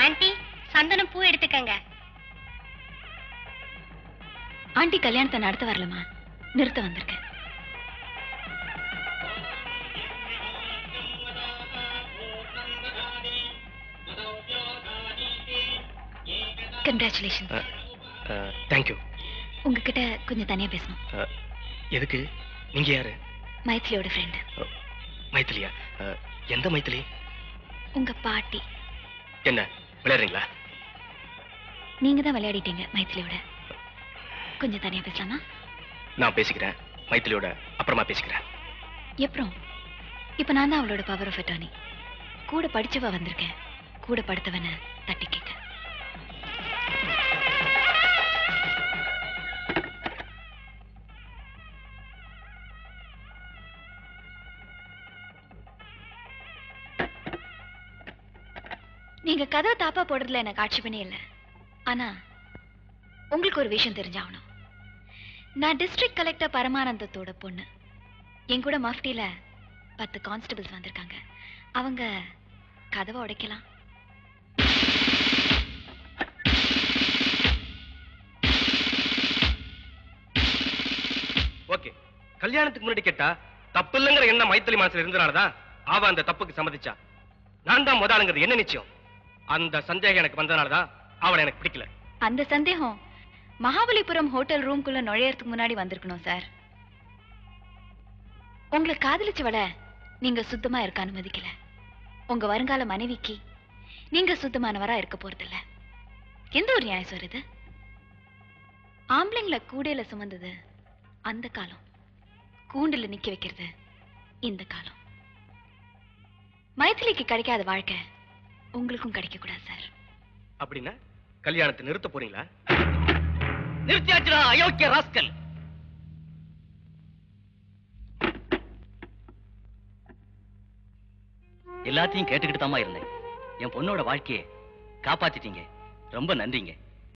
Aunty சந்தனம் பூ எடுத்துக்கங்க. ஆண்டி கல்யாணத்தை நடத்த வரலமா, நிறுத்த வந்திருக்கேன். கங்க்ராச்சுலேஷன். தேங்க்யூ. உங்ககிட்ட கொஞ்சம் தனியா பேசணும். எதுக்கு? நீங்க யாரு? மைத்திலியோட ஃப்ரெண்டு. மைத்திலியா? எந்த மைத்திலி? உங்க பாட்டி. என்ன விளையாடுறீங்களா? நீங்க தான் விளையாடிட்டீங்க மைத்திலியோட. கொஞ்சம் தனியா பேசலாமா? நான் பேசிக்கிறேன், மைத்திலியோட அப்புறமா பேசிக்கிறேன். எப்பறம்? இப்ப நான் தான் அவளோட பவர் ஆஃப் அட்டார்னி. கூட படிச்சவ வந்திருக்கேன், கூட படுத்தவன தட்டி கேட்க. நீங்க கதவை தாப்பா போடுறதுல எனக்கு ஆட்சேபமே இல்லை. ஆனா உங்களுக்கு ஒரு விஷயம் தெரிஞ்சாகணும். நான் டிஸ்ட்ரிக்ட் கலெக்டர் பரமானந்தத்தோட பொண்ணு. என் கூட மஃப்டியில 10 கான்ஸ்டபிள்ஸ் வந்திருக்காங்க. அவங்க கதவை உடைக்கலாம். ஓகே, கல்யாணத்துக்கு முன்னாடி கேட்டா தப்பு இல்லைங்கிற எண்ணம் மைத்திலி மனசுல இருந்தனாலதான் அவ அந்த தப்புக்கு சம்மதிச்சா. நான் தான் முதலாளுங்கிறது என்ன நிச்சயம்? அந்த சந்தேகம் எனக்கு வந்தனாலதான் அவளை எனக்கு பிடிக்கல. அந்த சந்தேகம் மகாபலிபுரம் ஹோட்டல் ரூம்குள்ள நுழையறதுக்கு முன்னாடி வந்திருக்கணும் சார். உங்களை காதலிச்சவள நீங்க சுத்தமா இருக்க அனுமதிக்கல. உங்க வருங்கால மனைவிக்கு நீங்க சுத்தமானவரா இருக்க போறதில்ல. எந்த ஒரு நியாயம் சார் இது? ஆம்பளைங்களை கூடையில சுமந்தது அந்த காலம், கூண்டுல நிக்க வைக்கிறது இந்த காலம். மைத்திலிக்கு கிடைக்காத வாழ்க்கை உங்களுக்கும் கிடைக்க கூடாது சார். அப்படின்னா கல்யாணத்தை நிறுத்த போறீங்களா? நிறுத்தியாச்சுடா அயோக்கிய ராஸ்கல். எல்லாத்தையும் கேட்டுக்கிட்டு தாமா இருந்தேன். என் பொண்ணோட வாழ்க்கையை காப்பாத்திட்டீங்க. ரொம்ப நன்றிங்க.